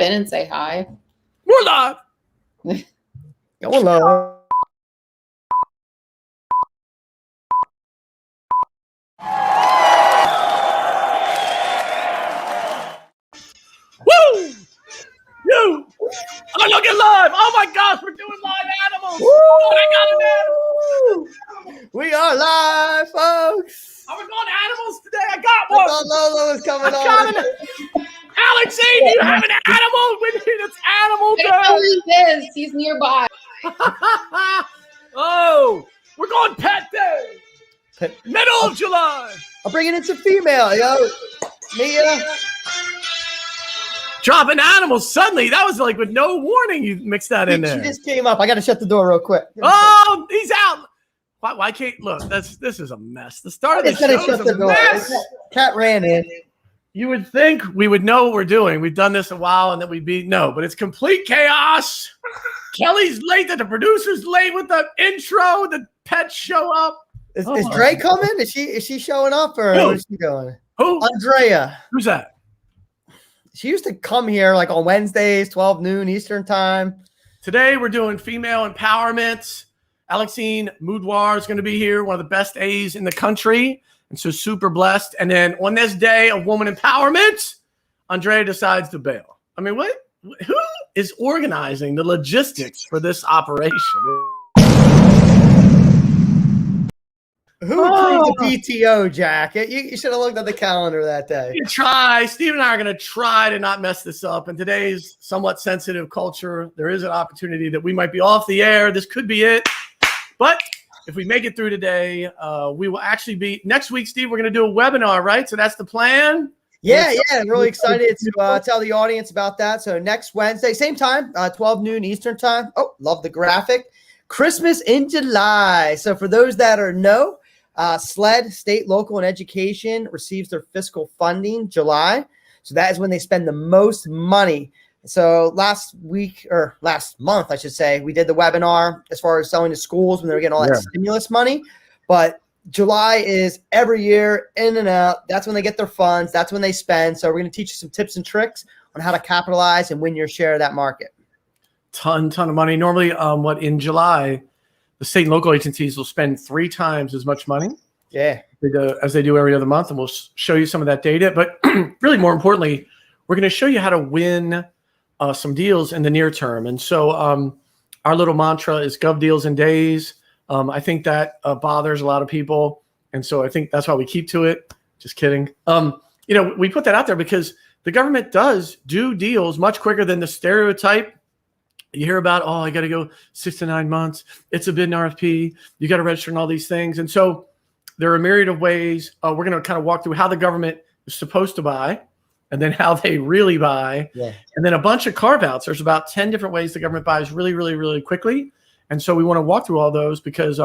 in and say hi. We're live. Going live. Woo! You! I'm looking live. Oh my gosh, we're doing live animals. Woo! Oh, I got an animal. We are live, folks. Are we going animals today? I got one. I thought Lolo was coming I on. got Alexine, do you have an animal? We need it's animal I don't know day. who he is. He's nearby. Oh, we're going pet day. Middle of July. I'm bringing in some female, yo. Mia. Dropping animals suddenly. That was like with no warning. You mixed that in there. She just came up. I got to shut the door real quick. Oh, he's out. Why can't look? This is a mess. The start of the show shut is the a door. mess. Cat ran in. You would think we would know what we're doing. We've done this a while and that we'd be no, but it's complete chaos. Kelly's late. That the producer's late with the intro. The pets show up. Is Dre coming? Is she showing up or Who? where's she going? Who? Andrea. Who's that? She used to come here like on Wednesdays, 12 noon Eastern time. Today we're doing female empowerment. Alexine Mudawar is going to be here, one of the best A's in the country. And so super blessed. And then on this day of woman empowerment, Andrea decides to bail. I mean, who is organizing the logistics for this operation? Who approved the PTO, Jack? You should have looked at the calendar that day. You try. Steve and I are going to try to not mess this up. In today's somewhat sensitive culture, there is an opportunity that we might be off the air. This could be it. But if we make it through today, we will actually be next week, Steve, we're going to do a webinar, right? So that's the plan. Yeah. Really excited to tell the audience about that. So next Wednesday, same time, 12 noon Eastern time. Oh, love the graphic. Christmas in July. So for those that know, SLED, State, Local, and Education receives their fiscal funding July. So that is when they spend the most money. So last month, I should say, we did the webinar as far as selling to schools when they were getting all that stimulus money. But July is every year in and out. That's when they get their funds. That's when they spend. So we're going to teach you some tips and tricks on how to capitalize and win your share of that market. Ton of money. Normally, in July, the state and local agencies will spend 3 times as much money. Yeah. As they do every other month. And we'll show you some of that data. But really more importantly, we're going to show you how to win some deals in the near term. And so our little mantra is Gov deals in days. I think that bothers a lot of people. And so I think that's why we keep to it. Just kidding. We put that out there because the government does do deals much quicker than the stereotype. You hear about, I got to go 6 to 9 months. It's a bid and RFP. You got to register and all these things. And so there are a myriad of ways. We're going to kind of walk through how the government is supposed to buy and then how they really buy. Yeah. And then a bunch of carve-outs. There's about 10 different ways the government buys really, really, really quickly. And so we want to walk through all those because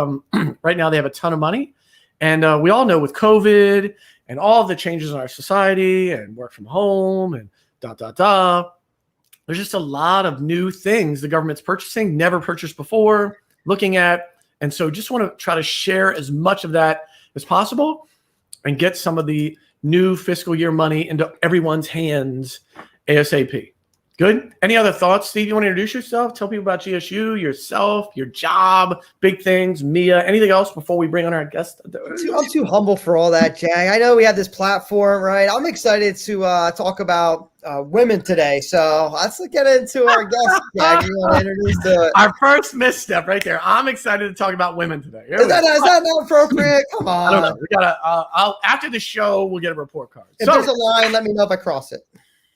right now they have a ton of money. And we all know with COVID and all the changes in our society and work from home and there's just a lot of new things the government's purchasing, never purchased before, looking at. And so just want to try to share as much of that as possible and get some of the new fiscal year money into everyone's hands ASAP. Good. Any other thoughts, Steve? You want to introduce yourself? Tell people about GSU, yourself, your job, big things, Mia, anything else before we bring on our guest? I'm too humble for all that, Jack. I know we have this platform, right? I'm excited to talk about women today. So let's get into our guest, Jack. You want to introduce our first misstep right there. I'm excited to talk about women today. Is that not appropriate? Come on. I don't know. We gotta. After the show, we'll get a report card. If there's a line, let me know if I cross it.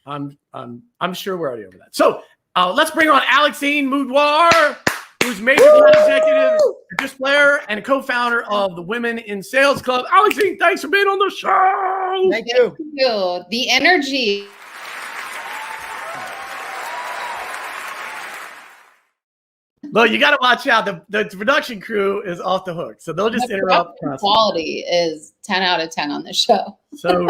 I'm sure we're already over that. So let's bring on Alexine Mudawar, who's Major Global Executive, displayer, and co-founder of the Women in Sales Club. Alexine, thanks for being on the show. Thank you. Thank you. The energy. Look, you got to watch out. The production crew is off the hook, so they'll just interrupt. Quality is 10 out of 10 on this show. So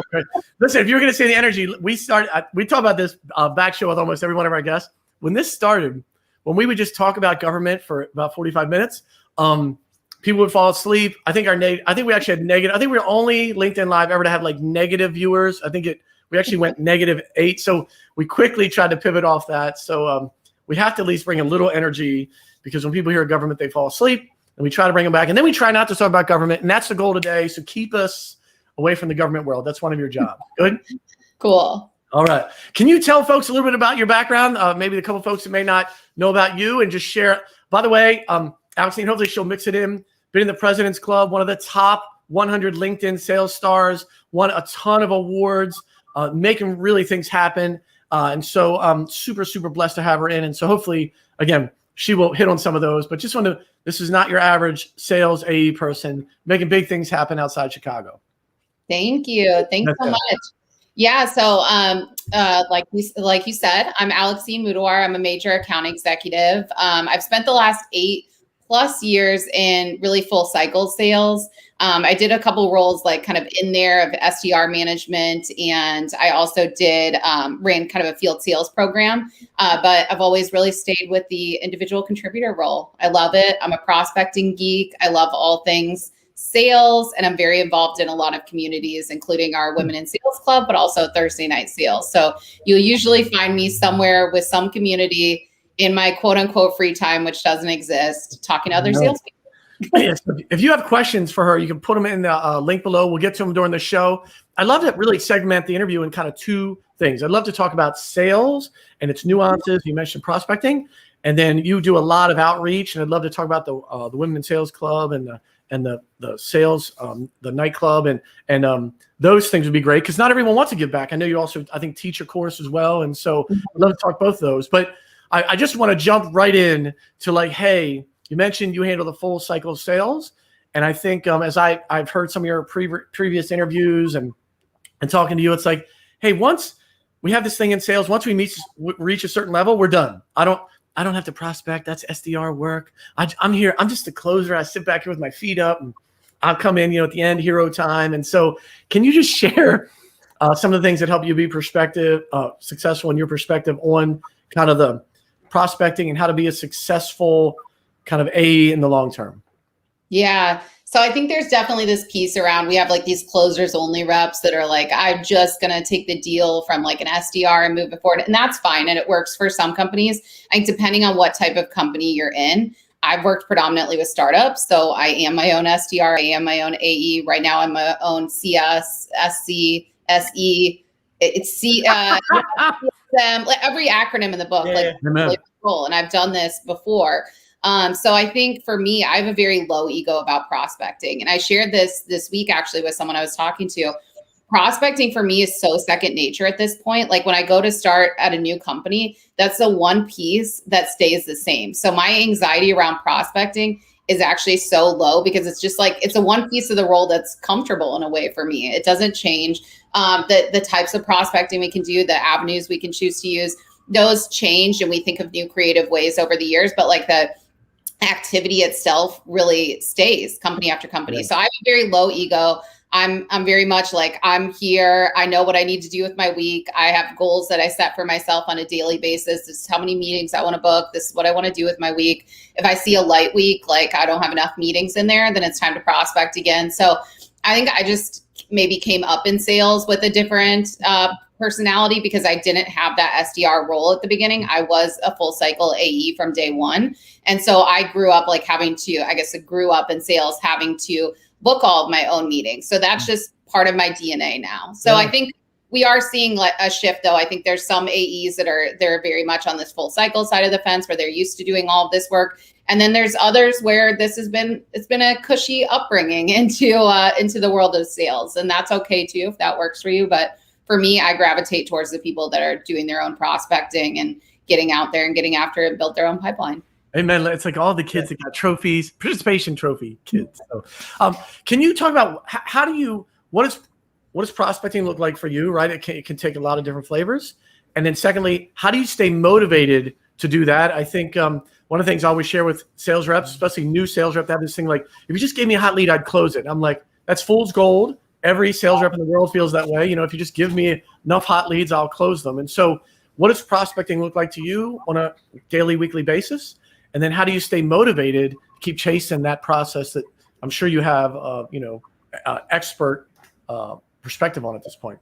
listen, if you're going to say the energy, we talk about this back show with almost every one of our guests. When this started, when we would just talk about government for about 45 minutes, people would fall asleep. I think we actually had negative. I think we were only LinkedIn Live ever to have like negative viewers. I think We actually went -8. So we quickly tried to pivot off that. So we have to at least bring a little energy, because when people hear government, they fall asleep, and we try to bring them back. And then we try not to talk about government. And that's the goal today. So keep us away from the government world. That's one of your jobs. Good? Cool. All right. Can you tell folks a little bit about your background? Maybe a couple folks that may not know about you, and just share. By the way, Alexine, hopefully she'll mix it in. Been in the President's Club, one of the top 100 LinkedIn sales stars, won a ton of awards, making really things happen. And so I'm super, super blessed to have her in. And so hopefully, again, she will hit on some of those. But just want to, this is not your average sales AE person making big things happen outside Chicago. Thank you. Thanks so much. Yeah. So, like you said, I'm Alexine Mudawar. I'm a major account executive. I've spent the last 8+ years in really full cycle sales. I did a couple roles like kind of in there of SDR management, and I also did ran kind of a field sales program. But I've always really stayed with the individual contributor role. I love it. I'm a prospecting geek. I love all things sales, and I'm very involved in a lot of communities, including our Women in Sales Club, but also Thursday Night Sales. So you'll usually find me somewhere with some community in my quote unquote free time, which doesn't exist, talking to other salespeople. Yes. If you have questions for her, you can put them in the link below. We'll get to them during the show. I'd love to really segment the interview in kind of 2 things. I'd love to talk about sales and its nuances. You mentioned prospecting, and then you do a lot of outreach. And I'd love to talk about the Women in Sales Club and the sales, the nightclub, and those things would be great, because not everyone wants to give back. I know you also, I think, teach a course as well. And so I'd love to talk both of those. But I just want to jump right in to like, hey, you mentioned you handle the full cycle of sales. And I think as I've heard some of your previous interviews and talking to you, it's like, hey, once we have this thing in sales, once we reach a certain level, we're done. I don't have to prospect. That's SDR work. I'm here. I'm just a closer. I sit back here with my feet up, and I'll come in, at the end, hero time. And so can you just share some of the things that help you be successful in your perspective on kind of the prospecting and how to be a successful kind of AE in the long term? Yeah. So I think there's definitely this piece around, we have like these closers only reps that are like, I'm just going to take the deal from like an SDR and move it forward. And that's fine. And it works for some companies. I think depending on what type of company you're in, I've worked predominantly with startups. So I am my own SDR. I am my own AE. Right now I'm my own CS, SC, SE. It's C, like every acronym in the book, role. And I've done this before. So I think for me, I have a very low ego about prospecting. And I shared this week actually with someone I was talking to. Prospecting for me is so second nature at this point. Like when I go to start at a new company, that's the one piece that stays the same. So my anxiety around prospecting is actually so low, because it's just like, it's a one piece of the role that's comfortable in a way for me. It doesn't change. The types of prospecting we can do, the avenues we can choose to use, those change. And we think of new creative ways over the years, but like the activity itself really stays company after company. So I have a very low ego. I'm very much like, I'm here. I know what I need to do with my week. I have goals that I set for myself on a daily basis. This is how many meetings I want to book. This is what I want to do with my week. If I see a light week, like I don't have enough meetings in there, then it's time to prospect again. So I think I just maybe came up in sales with a different personality, because I didn't have that SDR role at the beginning. I was a full cycle AE from day one. And so I grew up like having to, I grew up in sales, having to book all of my own meetings. So that's just part of my DNA now. So I think we are seeing like a shift though. I think there's some AEs they're very much on this full cycle side of the fence, where they're used to doing all of this work. And then there's others where it's been a cushy upbringing into the world of sales. And that's okay too, if that works for you. But for me, I gravitate towards the people that are doing their own prospecting and getting out there and getting after it, build their own pipeline. Amen. It's like all the kids that got trophies, participation trophy kids. So, can you talk about what does prospecting look like for you, right? It can take a lot of different flavors. And then secondly, how do you stay motivated to do that? I think one of the things I always share with sales reps, especially new sales rep, they have this thing like, if you just gave me a hot lead, I'd close it. I'm like, that's fool's gold. Every sales rep in the world feels that way. If you just give me enough hot leads, I'll close them. And so what does prospecting look like to you on a daily, weekly basis? And then how do you stay motivated to keep chasing that process that I'm sure you have, expert perspective on at this point?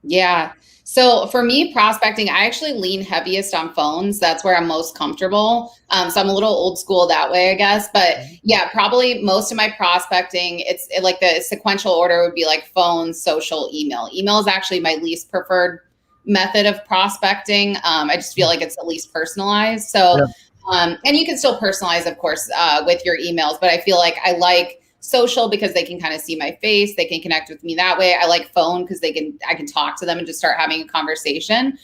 Yeah. So for me, prospecting, I actually lean heaviest on phones. That's where I'm most comfortable. So I'm a little old school that way, I guess. But yeah, probably most of my prospecting, like the sequential order would be like phone, social, email. Email is actually my least preferred method of prospecting. I just feel like it's the least personalized. So, and you can still personalize, of course, with your emails. But I feel like I like social because they can kind of see my face, they can connect with me that way. I like phone because I can talk to them and just start having a conversation.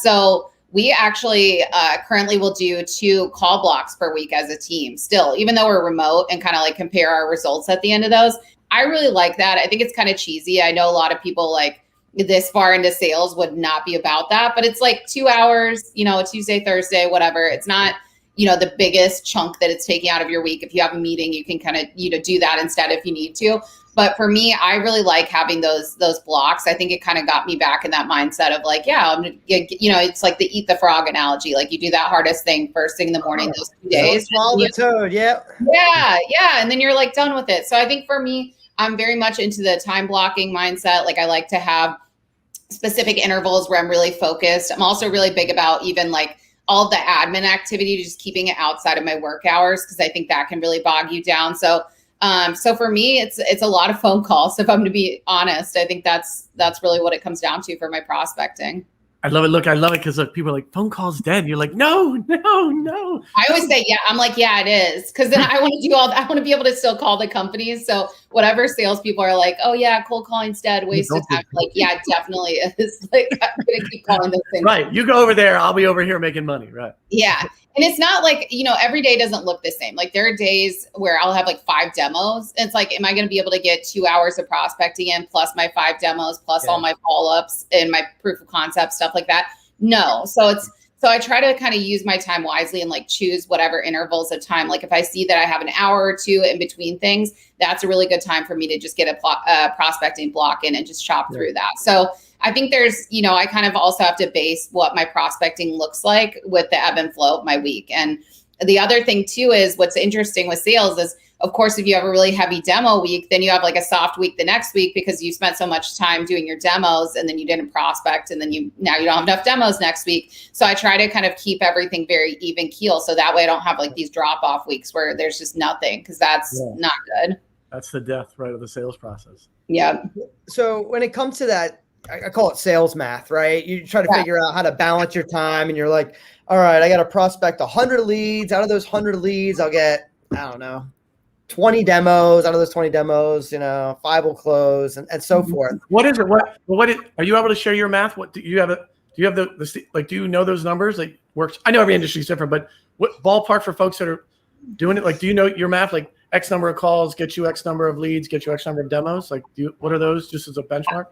So we actually currently will do 2 call blocks per week as a team still, even though we're remote, and kind of like compare our results at the end of those. I really like that. I think it's kind of cheesy. I know a lot of people like this far into sales would not be about that, but it's like 2 hours, Tuesday, Thursday, whatever. It's not the biggest chunk that it's taking out of your week. If you have a meeting, you can kind of, do that instead if you need to. But for me, I really like having those blocks. I think it kind of got me back in that mindset of like, it's like the eat the frog analogy. Like you do that hardest thing first thing in the morning, those 2 days. Swallow the toad. Yeah. And then you're like done with it. So I think for me, I'm very much into the time blocking mindset. Like I like to have specific intervals where I'm really focused. I'm also really big about even like all the admin activity, just keeping it outside of my work hours, because I think that can really bog you down. So for me, it's a lot of phone calls. If I'm going to be honest, I think that's really what it comes down to for my prospecting. I love it. Look, I love it because people are like, phone call's dead. You're like, no. I always say, yeah. I'm like, yeah, it is. Because then I want to do all that. I want to be able to still call the companies. So whatever salespeople are like, oh yeah, cold calling's dead, wasted time. Like, yeah, it definitely is. Like, I'm going to keep calling those things. Right. You go over there. I'll be over here making money. Right. Yeah. And it's not like, every day doesn't look the same. Like there are days where I'll have like 5 demos. It's like, am I going to be able to get 2 hours of prospecting in plus my 5 demos, plus all my follow-ups and my proof of concept, stuff like that? No. So I try to kind of use my time wisely and like choose whatever intervals of time. Like if I see that I have an hour or 2 in between things, that's a really good time for me to just get a prospecting block in and just chop through that. So I think there's, I kind of also have to base what my prospecting looks like with the ebb and flow of my week. And the other thing too is what's interesting with sales is, of course, if you have a really heavy demo week, then you have like a soft week the next week because you spent so much time doing your demos and then you didn't prospect, and then now you don't have enough demos next week. So I try to kind of keep everything very even keel. So that way I don't have like these drop off weeks where there's just nothing, because that's not good. That's the death, right, of the sales process. Yeah. So when it comes to that, I call it sales math, right? You try to figure out how to balance your time, and you're like, all right, I got to prospect 100 leads. Out of those 100 leads, I'll get, 20 demos. Out of those 20 demos, 5 will close, and so forth. What is it? Are you able to share your math? What do you have? Do you know those numbers? Like works? I know every industry is different, but what ballpark for folks that are doing it? Like, do you know your math? Like X number of calls get you X number of leads, get you X number of demos. Like, what are those just as a benchmark?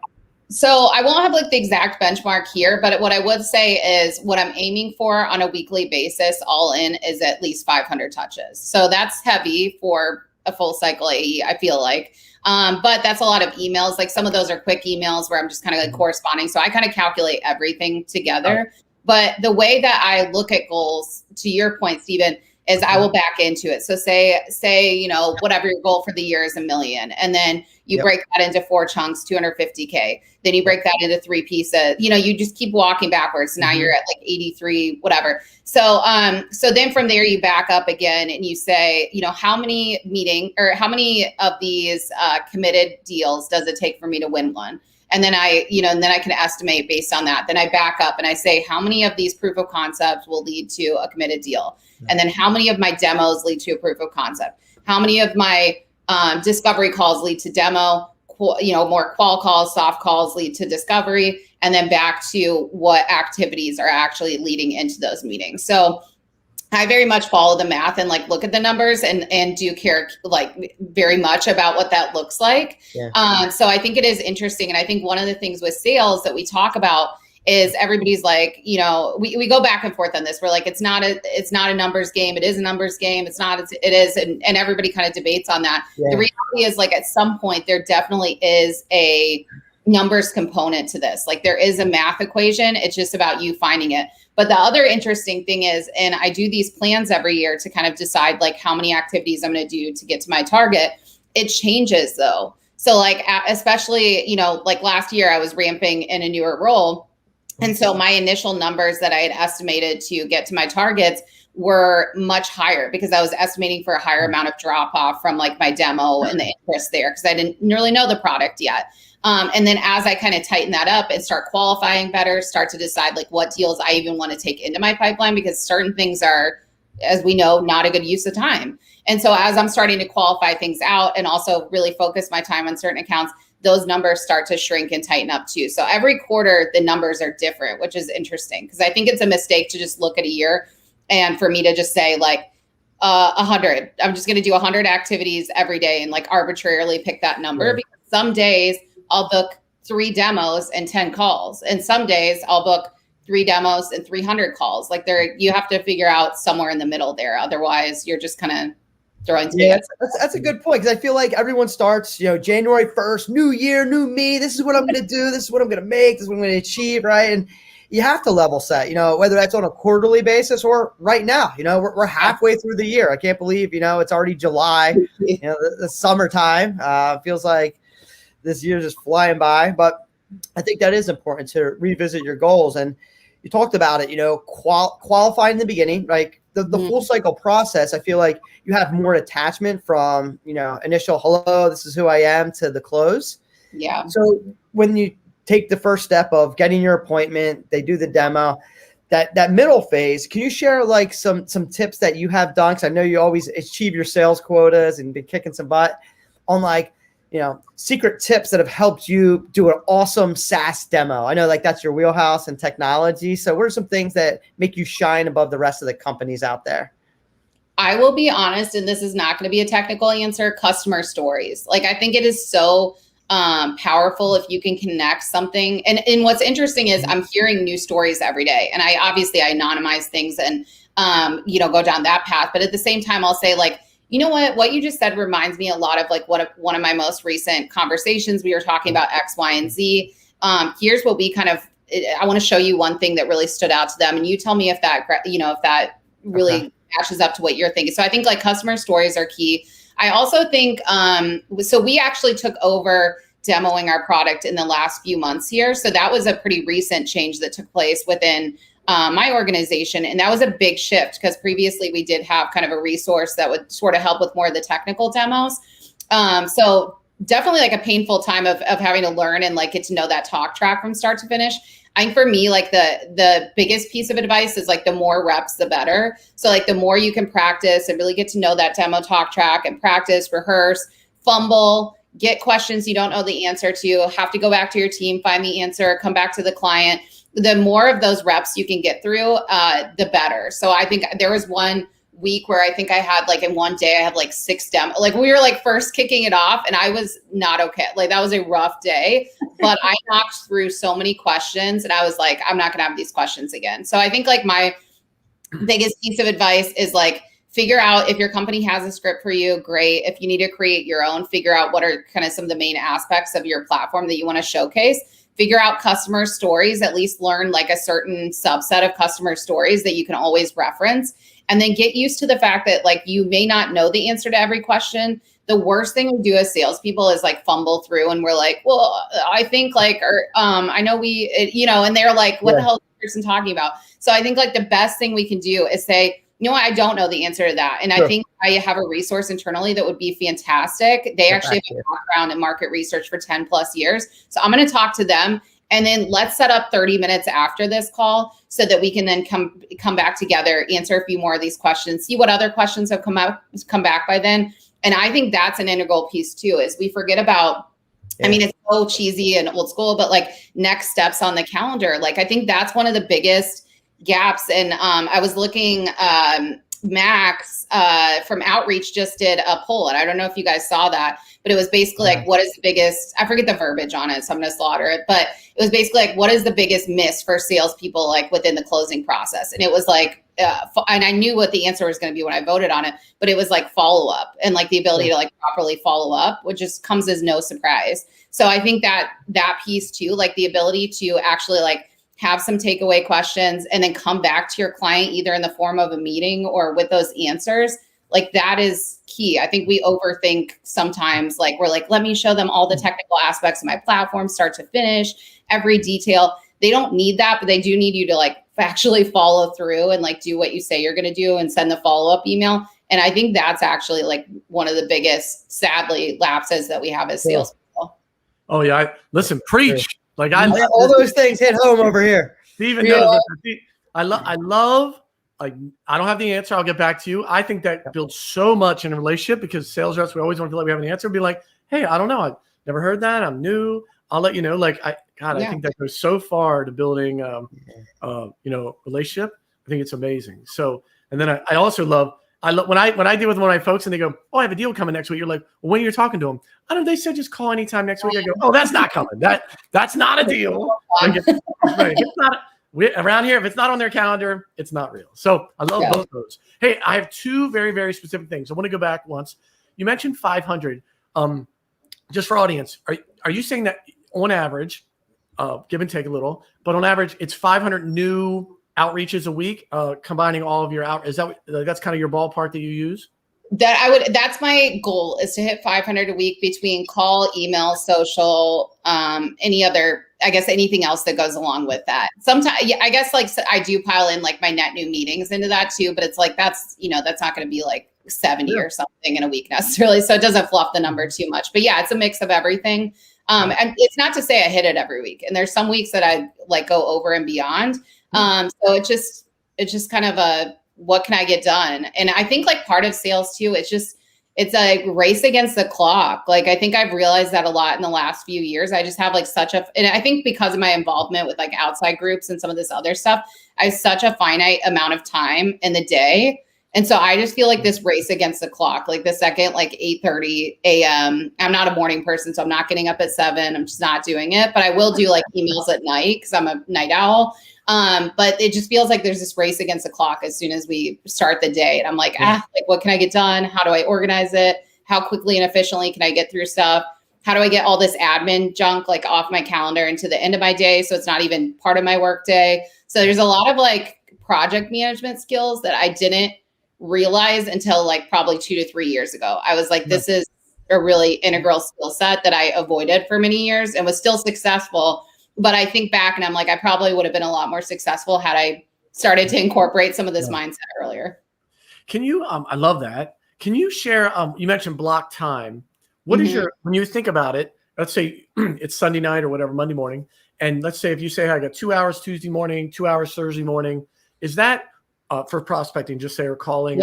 So I won't have like the exact benchmark here, but what I would say is what I'm aiming for on a weekly basis all in is at least 500 touches. So that's heavy for a full cycle AE, I feel like. But that's a lot of emails. Like some of those are quick emails where I'm just kind of like corresponding. So I kind of calculate everything together. But the way that I look at goals, to your point, Stephen, is I will back into it. So say, whatever your goal for the year is $1 million. And then you break that into 4 chunks, 250K. Then you break that into 3 pieces. You just keep walking backwards. Now you're at like 83, whatever. So then from there you back up again and you say, how many of these committed deals does it take for me to win one? And then I can estimate based on that. Then I back up and I say, how many of these proof of concepts will lead to a committed deal? And then how many of my demos lead to a proof of concept? How many of my discovery calls lead to demo? More qual calls, soft calls lead to discovery, and then back to what activities are actually leading into those meetings. So I very much follow the math and like look at the numbers and do care like very much about what that looks like. So I think it is interesting. And I think one of the things with sales that we talk about is everybody's like, we go back and forth on this. We're like, it's not a numbers game. It is a numbers game. It is. And everybody kind of debates on that. The reality is like at some point there definitely is a numbers component to this. Like there is a math equation. It's just about you finding it. But the other interesting thing is, and I do these plans every year to kind of decide like how many activities I'm going to do to get to my target. It changes though. So like, especially, like last year I was ramping in a newer role. And so my initial numbers that I had estimated to get to my targets were much higher because I was estimating for a higher amount of drop off from like my demo and the interest there because I didn't really know the product yet. And then as I kind of tighten that up and start qualifying better, start to decide like what deals I even want to take into my pipeline, because certain things are, as we know, not a good use of time. And so as I'm starting to qualify things out and also really focus my time on certain accounts, those numbers start to shrink and tighten up too. So every quarter, the numbers are different, which is interesting because I think it's a mistake to just look at a year and for me to just say like 100, I'm just going to do 100 activities every day and like arbitrarily pick that number. Right. Because some days I'll book 3 demos and 10 calls. And some days I'll book 3 demos and 300 calls. Like you have to figure out somewhere in the middle there. Otherwise you're just kind of throwing. Yeah, that's a good point, because I feel like everyone starts, January 1st, new year, new me. This is what I'm going to do. This is what I'm going to make. This is what I'm going to achieve, right? And you have to level set, whether that's on a quarterly basis or right now. We're halfway through the year. I can't believe, it's already July. The summertime feels like this year's just flying by. But I think that is important to revisit your goals. And you talked about it, qualifying in the beginning, like the full cycle process. I feel like you have more attachment from, initial hello, this is who I am, to the close. Yeah. So when you take the first step of getting your appointment, they do the demo, that middle phase, can you share like some tips that you have done? Because I know you always achieve your sales quotas and been kicking some butt on like, secret tips that have helped you do an awesome SaaS demo. I know like that's your wheelhouse in technology. So what are some things that make you shine above the rest of the companies out there? I will be honest, and this is not going to be a technical answer, customer stories. Like, I think it is so powerful if you can connect something. And what's interesting is I'm hearing new stories every day. And I anonymize things and, go down that path. But at the same time, I'll say like, you know what you just said reminds me a lot of like one of my most recent conversations. We were talking about X, Y, and Z. Here's what we I want to show you one thing that really stood out to them. And you tell me if that really matches up to what you're thinking. So I think like customer stories are key. I also think, so we actually took over demoing our product in the last few months here. So that was a pretty recent change that took place within my organization. And that was a big shift because previously we did have kind of a resource that would sort of help with more of the technical demos. So definitely like a painful time of having to learn and like get to know that talk track from start to finish. I think for me, like the biggest piece of advice is like the more reps, the better. So like the more you can practice and really get to know that demo talk track and practice, rehearse, fumble, get questions you don't know the answer to, have to go back to your team, find the answer, come back to the client. The more of those reps you can get through, the better. So I think there was one week where I think I had like in one day, I had like 6 demos. Like we were like first kicking it off and I was not okay. Like that was a rough day, but I knocked through so many questions and I was like, I'm not going to have these questions again. So I think like my biggest piece of advice is like, figure out if your company has a script for you, great. If you need to create your own, figure out what are kind of some of the main aspects of your platform that you want to showcase. Figure out customer stories, at least learn like a certain subset of customer stories that you can always reference. And then get used to the fact that like you may not know the answer to every question. The worst thing we do as salespeople is like fumble through and we're like, well, I think like, or I know and they're like, what the hell is this person talking about? So I think like the best thing we can do is say, you know what, I don't know the answer to that. And I think I have a resource internally that would be fantastic. They actually have a background in market research for 10 plus years. So I'm going to talk to them. And then let's set up 30 minutes after this call so that we can then come back together, answer a few more of these questions, see what other questions have come back by then. And I think that's an integral piece too, is we forget about, I mean, it's so cheesy and old school, but like next steps on the calendar. Like, I think that's one of the biggest gaps. And I was looking, Max from Outreach just did a poll. And I don't know if you guys saw that, but it was basically like, what is the biggest, I forget the verbiage on it, so I'm going to slaughter it, but it was basically like, what is the biggest miss for salespeople like within the closing process? And it was like, and I knew what the answer was going to be when I voted on it, but it was like follow up and like the ability to like properly follow up, which just comes as no surprise. So I think that piece too, like the ability to actually like have some takeaway questions and then come back to your client either in the form of a meeting or with those answers. Like that is key. I think we overthink sometimes, like we're like, let me show them all the technical aspects of my platform, start to finish, every detail. They don't need that, but they do need you to like actually follow through and like do what you say you're going to do and send the follow-up email. And I think that's actually like one of the biggest, sadly, lapses that we have as salespeople. Oh yeah. Listen, preach. Like all those things hit home over here. Steven knows that. I love, like, I don't have the answer. I'll get back to you. I think that builds so much in a relationship because sales reps, we always want to feel like we have an answer. Be like, hey, I don't know. I've never heard that. I'm new. I'll let you know. Like, I think that goes so far to building, relationship. I think it's amazing. So, and then I also love when I deal with one of my folks and they go, oh, I have a deal coming next week. You're like, well, when you're talking to them, I don't know. They said just call anytime next week. I go, oh, that's not coming. That's not a deal. Like, it's not. Around here, if it's not on their calendar, it's not real. So I love both those. Hey, I have two very, very specific things. I want to go back once. You mentioned 500. Just for audience, are you saying that on average, give and take a little, but on average, it's 500 new outreaches a week, combining all of your that's kind of your ballpark that you use? That's my goal, is to hit 500 a week between call, email, social, anything else that goes along with that. Sometimes, I guess like I do pile in like my net new meetings into that too, but it's like, that's not going to be like 70 or something in a week necessarily. So it doesn't fluff the number too much, but yeah, it's a mix of everything. And it's not to say I hit it every week. And there's some weeks that I like go over and beyond. So it's just kind of what can I get done? And I think like part of sales too, it's a race against the clock. Like, I think I've realized that a lot in the last few years. I just have like and I think because of my involvement with like outside groups and some of this other stuff, I have such a finite amount of time in the day. And so I just feel like this race against the clock, like the second, like 8:30 a.m. I'm not a morning person, so I'm not getting up at 7. I'm just not doing it, but I will do like emails at night because I'm a night owl. But it just feels like there's this race against the clock as soon as we start the day. And I'm like, like, what can I get done? How do I organize it? How quickly and efficiently can I get through stuff? How do I get all this admin junk like off my calendar into the end of my day, so it's not even part of my work day? So there's a lot of like project management skills that I didn't realize until like probably 2 to 3 years ago. I was like, this is a really integral skill set that I avoided for many years and was still successful. But I think back and I'm like, I probably would have been a lot more successful had I started to incorporate some of this mindset earlier. Can you, I love that. Can you share, you mentioned block time. What is when you think about it, let's say it's Sunday night or whatever, Monday morning. And let's say if you say, I got 2 hours Tuesday morning, 2 hours Thursday morning, is that for prospecting, just say, or calling,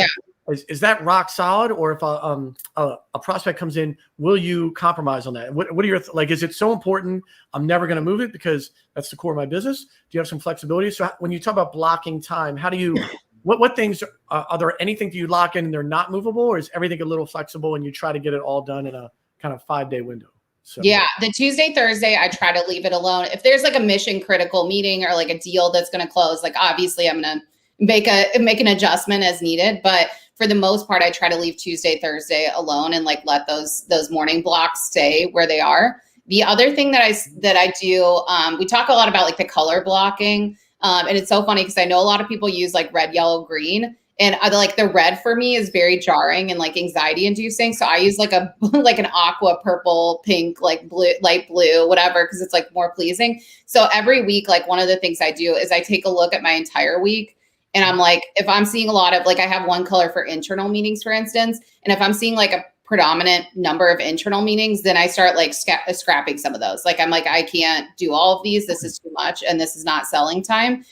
is that rock solid? Or if a prospect comes in, will you compromise on that? What are your, like, is it so important? I'm never going to move it because that's the core of my business. Do you have some flexibility? So when you talk about blocking time, how do you, what things, are there anything that you lock in and they're not movable, or is everything a little flexible and you try to get it all done in a kind of 5-day window? So. Yeah, the Tuesday, Thursday, I try to leave it alone. If there's like a mission critical meeting or like a deal that's going to close, like obviously I'm going to make an adjustment as needed. But for the most part, I try to leave Tuesday, Thursday alone and like let those morning blocks stay where they are. The other thing that I do, we talk a lot about like the color blocking. And it's so funny because I know a lot of people use like red, yellow, green. And like the red for me is very jarring and like anxiety inducing. So I use like an aqua, purple, pink, like blue, light blue, whatever, because it's like more pleasing. So every week, like one of the things I do is I take a look at my entire week. And I'm like, if I'm seeing a lot of, like, I have one color for internal meetings, for instance. And if I'm seeing like a predominant number of internal meetings, then I start like scrapping some of those. Like, I'm like, I can't do all of these. This is too much. And this is not selling time.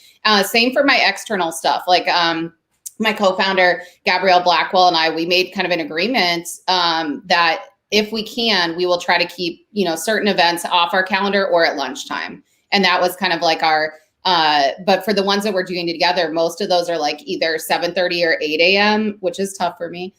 Same for my external stuff. Like, my co-founder, Gabrielle Blackwell, and we made kind of an agreement that if we can, we will try to keep, certain events off our calendar or at lunchtime. And that was kind of like our, but for the ones that we're doing together, most of those are like either 7:30 or 8 a.m., which is tough for me,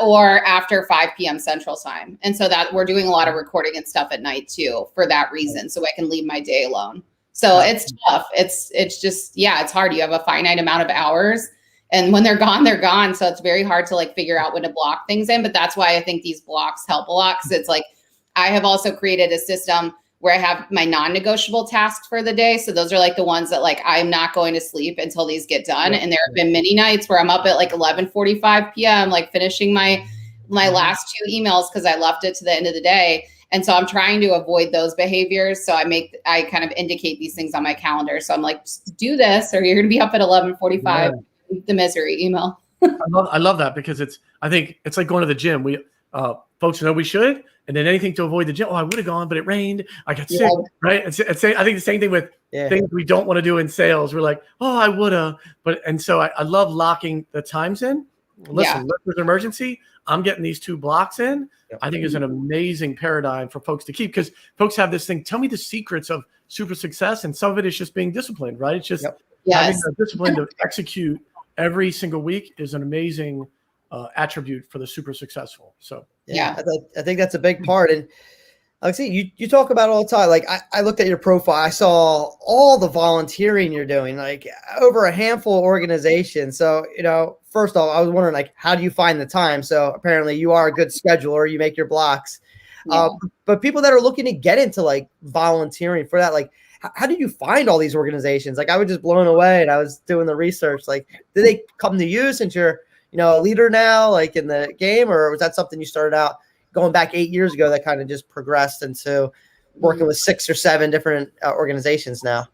or after 5 p.m. Central Time. And so that we're doing a lot of recording and stuff at night too, for that reason. So I can leave my day alone. So it's tough. It's just, it's hard. You have a finite amount of hours. And when they're gone, they're gone. So it's very hard to like figure out when to block things in. But that's why I think these blocks help a lot. Because it's like, I have also created a system where I have my non-negotiable tasks for the day. So those are like the ones that like I'm not going to sleep until these get done. And there have been many nights where I'm up at like 11:45 p.m. like finishing my last 2 emails because I left it to the end of the day. And so I'm trying to avoid those behaviors. So I kind of indicate these things on my calendar. So I'm like, just do this or you're going to be up at 11:45, the misery email. I love that because I think it's like going to the gym. We folks know we should, and then anything to avoid the gym. Oh, I would have gone, but it rained. I got sick, right? I think the same thing with things we don't want to do in sales. We're like, oh, I would have, and so I love locking the times in. Listen, unless there's an emergency, I'm getting these 2 blocks in. I think is an amazing paradigm for folks to keep because folks have this thing. Tell me the secrets of super success, and some of it is just being disciplined, right? It's just having the discipline to execute every single week is an amazing attribute for the super successful. So I think that's a big part. And Alexine, you talk about it all the time. Like I looked at your profile, I saw all the volunteering you're doing, like over a handful of organizations. So, first off, I was wondering, like, how do you find the time? So apparently you are a good scheduler, you make your blocks. But people that are looking to get into like volunteering for that, like, how do you find all these organizations? Like I was just blown away and I was doing the research. Like, did they come to you since you're, a leader now, like in the game, or was that something you started out going back 8 years ago that kind of just progressed into working with 6 or 7 different organizations now?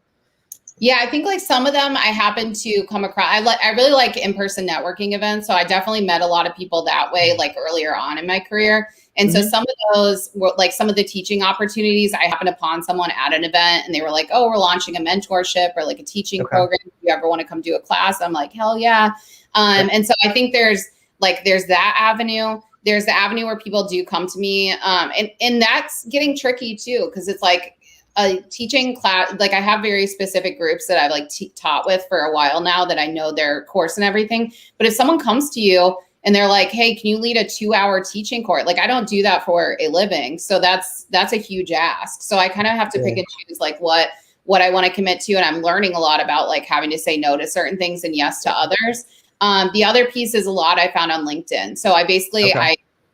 Yeah, I think like some of them I happen to come across. I really like in-person networking events. So I definitely met a lot of people that way, like earlier on in my career. And so some of those were like some of the teaching opportunities. I happened upon someone at an event and they were like, oh, we're launching a mentorship or like a teaching program. If you ever want to come do a class? I'm like, hell yeah. And so I think there's that avenue. There's the avenue where people do come to me. And that's getting tricky too, because it's like a teaching class. Like I have very specific groups that I've like taught with for a while now that I know their course and everything. But if someone comes to you and they're like, hey, can you lead a 2-hour teaching course? Like I don't do that for a living. So that's a huge ask. So I kind of have to pick and choose like what I want to commit to. And I'm learning a lot about like having to say no to certain things and yes to others. The other piece is a lot I found on LinkedIn. So I basically,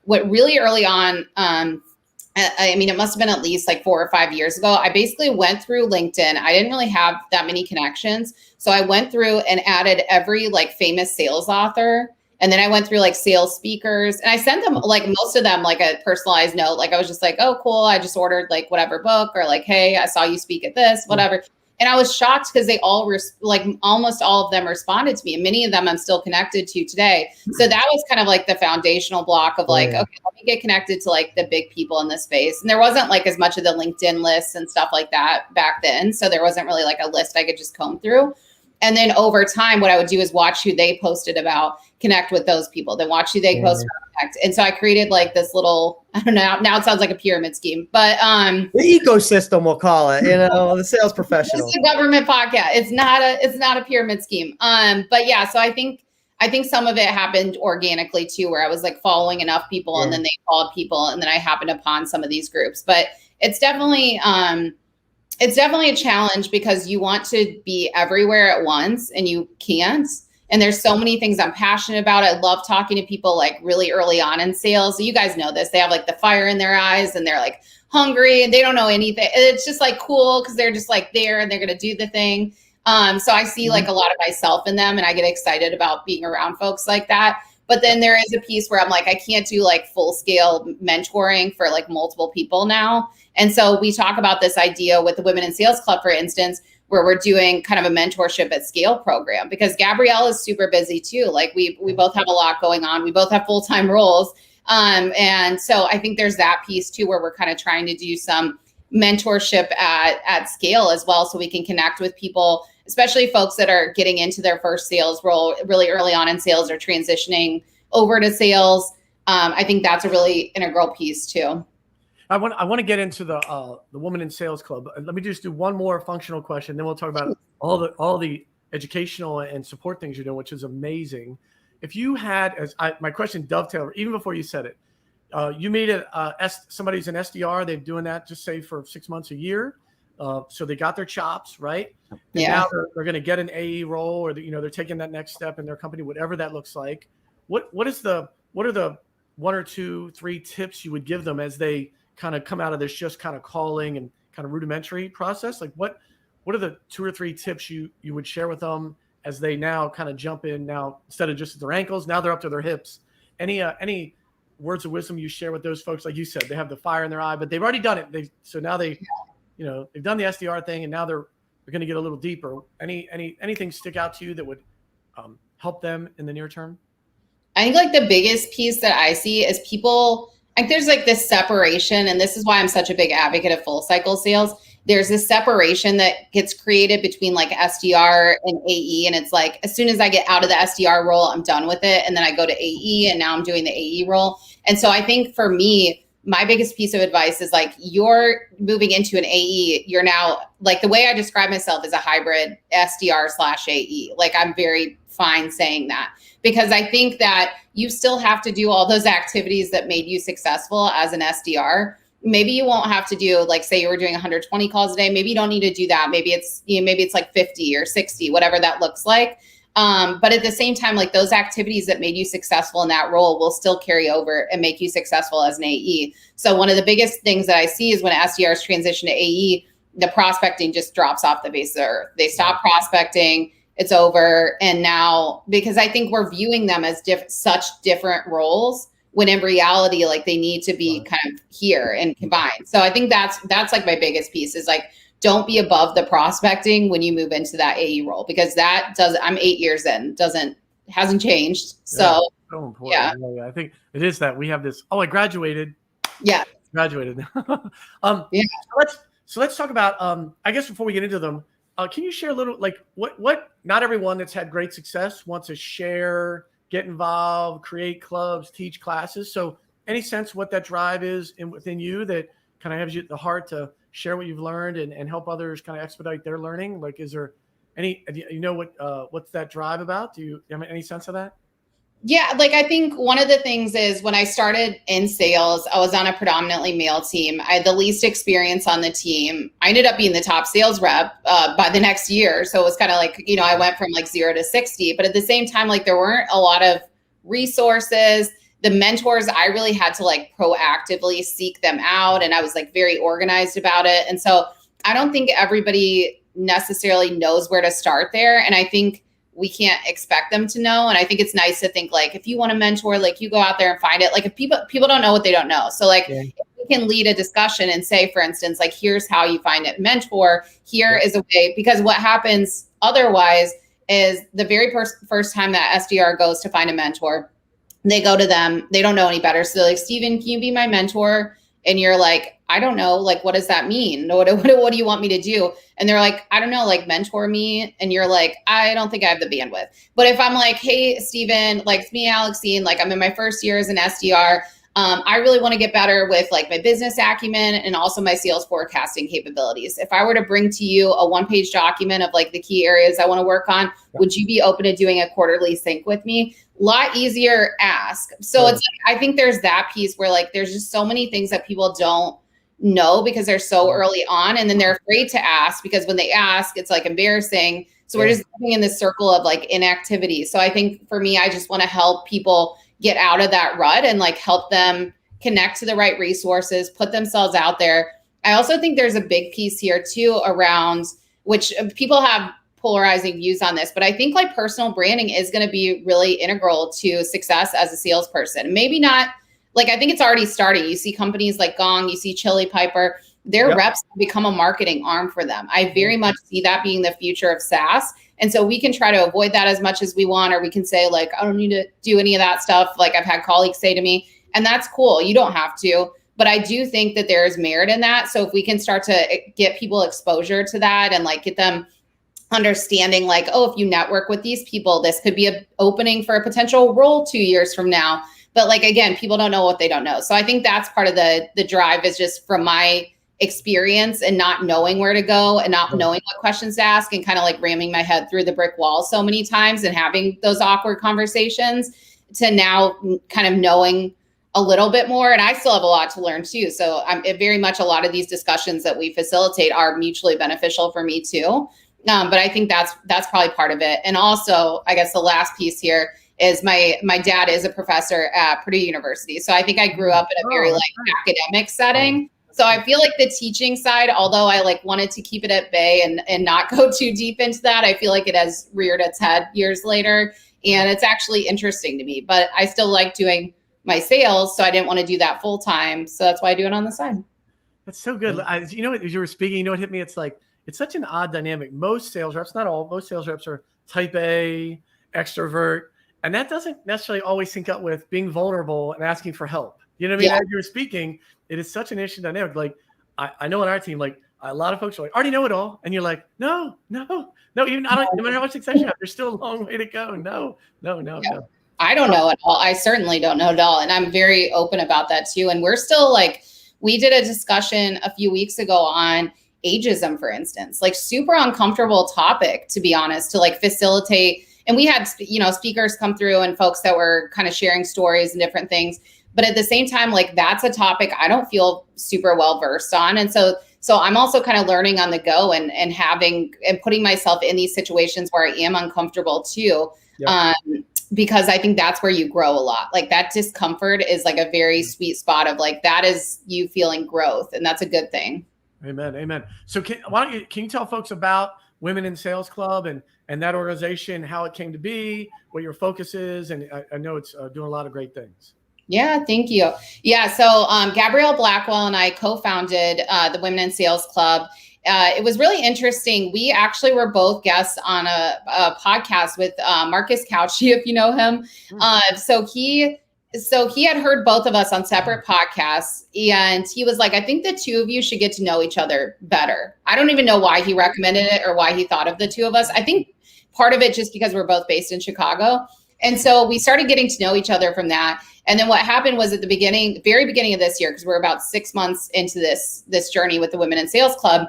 what really early on, I mean, it must have been at least like 4 or 5 years ago. I basically went through LinkedIn. I didn't really have that many connections. So I went through and added every like famous sales author. And then I went through like sales speakers and I sent them like most of them like a personalized note. Like I was just like, oh, cool. I just ordered like whatever book or like, hey, I saw you speak at this, whatever. And I was shocked because they all like almost all of them responded to me. And many of them I'm still connected to today. So that was kind of like the foundational block of like, okay, let me get connected to like the big people in this space. And there wasn't like as much of the LinkedIn lists and stuff like that back then. So there wasn't really like a list I could just comb through. And then over time, what I would do is watch who they posted about, connect with those people, then watch who they post about, connect. And so I created like this little, I don't know, now it sounds like a pyramid scheme, but the ecosystem, we'll call it, the sales professional. It's a government podcast. It's not a pyramid scheme. But yeah, so I think some of it happened organically too, where I was like following enough people and then they followed people and then I happened upon some of these groups. But it's definitely a challenge because you want to be everywhere at once and you can't. And there's so many things I'm passionate about. I love talking to people like really early on in sales. So you guys know this. They have like the fire in their eyes and they're like hungry and they don't know anything. It's just like cool because they're just like there and they're going to do the thing. So I see like a lot of myself in them and I get excited about being around folks like that. But then there is a piece where I'm like, I can't do like full scale mentoring for like multiple people now. And so we talk about this idea with the Women in Sales Club, for instance, where we're doing kind of a mentorship at scale program because Gabrielle is super busy too. Like we both have a lot going on. We both have full-time roles. And so I think there's that piece too, where we're kind of trying to do some mentorship at scale as well. So we can connect with people, especially folks that are getting into their first sales role really early on in sales or transitioning over to sales. I think that's a really integral piece too. I want to get into the Woman in Sales Club. Let me just do one more functional question, then we'll talk about all the educational and support things you're doing, which is amazing. If you had, my question dovetailed even before you said it, you made it somebody's an SDR. They're doing that just say for 6 months, a year. So they got their chops, right? And now they're going to get an AE role, or they're taking that next step in their company, whatever that looks like. What are the 1 or 2, 3 tips you would give them as they kind of come out of this just kind of calling and kind of rudimentary process? Like what are the 2 or 3 tips you would share with them as they now kind of jump in now, instead of just at their ankles, now they're up to their hips? Any words of wisdom you share with those folks? Like you said, they have the fire in their eye, but they've already done it. They've done the SDR thing, and now they're going to get a little deeper. Anything stick out to you that would help them in the near term? I think like the biggest piece that I see is people, like there's like this separation, and this is why I'm such a big advocate of full cycle sales. There's this separation that gets created between like SDR and AE. And it's like, as soon as I get out of the SDR role, I'm done with it. And then I go to AE, and now I'm doing the AE role. And so I think for me, my biggest piece of advice is like, you're moving into an AE. You're now, like, the way I describe myself is a hybrid SDR/AE. Like, I'm very fine saying that, because I think that you still have to do all those activities that made you successful as an SDR. Maybe you won't have to do, like, say you were doing 120 calls a day. Maybe you don't need to do that. Maybe it's, maybe it's like 50 or 60, whatever that looks like. But at the same time, like, those activities that made you successful in that role will still carry over and make you successful as an AE. So one of the biggest things that I see is when SDRs transition to AE, the prospecting just drops off the face of the earth. They stop prospecting. It's over. And now, because I think we're viewing them as such different roles, when in reality, like, they need to be kind of here and combined. So I think that's like my biggest piece is like, don't be above the prospecting when you move into that AE role, because I'm 8 years in, hasn't changed. So important. Yeah. I think it is that we have this, I graduated. Yeah. Graduated. So let's talk about, I guess before we get into them, can you share a little, like, what not everyone that's had great success wants to share, get involved, create clubs, teach classes. So any sense what that drive is within you that kind of has you at the heart to share what you've learned and help others kind of expedite their learning? Like, is there what's that drive about? Do you have any sense of that? Yeah, like, I think one of the things is when I started in sales, I was on a predominantly male team. I had the least experience on the team. I ended up being the top sales rep by the next year. So it was kind of like, I went from like 0 to 60. But at the same time, like, there weren't a lot of resources. The mentors, I really had to like proactively seek them out. And I was like very organized about it. And so I don't think everybody necessarily knows where to start there. And I think we can't expect them to know. And I think it's nice to think, like, if you want to mentor, like, you go out there and find it. Like, if people don't know what they don't know. So like, if we can lead a discussion and say, for instance, like, here's how you find it mentor. Here is a way, because what happens otherwise is the very first time that SDR goes to find a mentor, they go to them, they don't know any better. So they're like, Steven, can you be my mentor? And you're like, I don't know. Like, what does that mean? What do you want me to do? And they're like, I don't know, like, mentor me. And you're like, I don't think I have the bandwidth. But if I'm like, hey, Steven, like, it's me, Alexine, like, I'm in my first year as an SDR. I really want to get better with like my business acumen and also my sales forecasting capabilities. If I were to bring to you a 1-page document of like the key areas I want to work on, would you be open to doing a quarterly sync with me? A lot easier ask. So it's like, I think there's that piece where like, there's just so many things that people don't know because they're so early on, and then they're afraid to ask because when they ask, it's like embarrassing. So we're just living in this circle of like inactivity. So I think for me, I just want to help people get out of that rut and like help them connect to the right resources, put themselves out there. I also think there's a big piece here too around, which people have polarizing views on this, but I think like personal branding is going to be really integral to success as a salesperson. Maybe not, like, I think it's already starting. You see companies like Gong, you see Chili Piper, their reps become a marketing arm for them. I very much see that being the future of SaaS. And so we can try to avoid that as much as we want, or we can say like, I don't need to do any of that stuff. Like I've had colleagues say to me, and that's cool. You don't have to, but I do think that there is merit in that. So if we can start to get people exposure to that and like get them understanding like, oh, if you network with these people, this could be an opening for a potential role 2 years from now. But like, again, people don't know what they don't know. So I think that's part of the drive is just from my experience and not knowing where to go and not knowing what questions to ask and kind of like ramming my head through the brick wall so many times and having those awkward conversations to now kind of knowing a little bit more. And I still have a lot to learn too. So it very much a lot of these discussions that we facilitate are mutually beneficial for me too. But I think that's probably part of it. And also, I guess the last piece here is my dad is a professor at Purdue University. So I think I grew up in a very like academic setting. So I feel like the teaching side, although I like wanted to keep it at bay and not go too deep into that, I feel like it has reared its head years later. And it's actually interesting to me, but I still like doing my sales. So I didn't want to do that full time. So that's why I do it on the side. That's so good. As you were speaking, what hit me? It's like, it's such an odd dynamic. Most sales reps, not all, most sales reps are type A, extrovert. And that doesn't necessarily always sync up with being vulnerable and asking for help. You know what I mean? As you were speaking, it is such an interesting dynamic. Like, I know on our team, like a lot of folks are like, already know it all. And you're like, no, even no matter how much success you have, there's still a long way to go. No. I don't know at all. I certainly don't know at all. And I'm very open about that too. And we're still like, we did a discussion a few weeks ago on ageism, for instance, like super uncomfortable topic, to be honest, to like facilitate. And we had, speakers come through and folks that were kind of sharing stories and different things. But at the same time, like that's a topic I don't feel super well versed on. And so I'm also kind of learning on the go and putting myself in these situations where I am uncomfortable too. Yep. Because I think that's where you grow a lot. Like that discomfort is like a very sweet spot of like, that is you feeling growth. And that's a good thing. Amen. So can you tell folks about Women in Sales Club and that organization, how it came to be, what your focus is? And I know it's doing a lot of great things. Yeah, thank you. Yeah, so Gabrielle Blackwell and I co-founded the Women in Sales Club. It was really interesting. We actually were both guests on a podcast with Marcus Couchy, if you know him. So he had heard both of us on separate podcasts, and he was like, I think the two of you should get to know each other better. I don't even know why he recommended it or why he thought of the two of us. I think part of it just because we're both based in Chicago. And so we started getting to know each other from that. And then what happened was at the very beginning of this year, because we're about 6 months into this journey with the Women in Sales Club,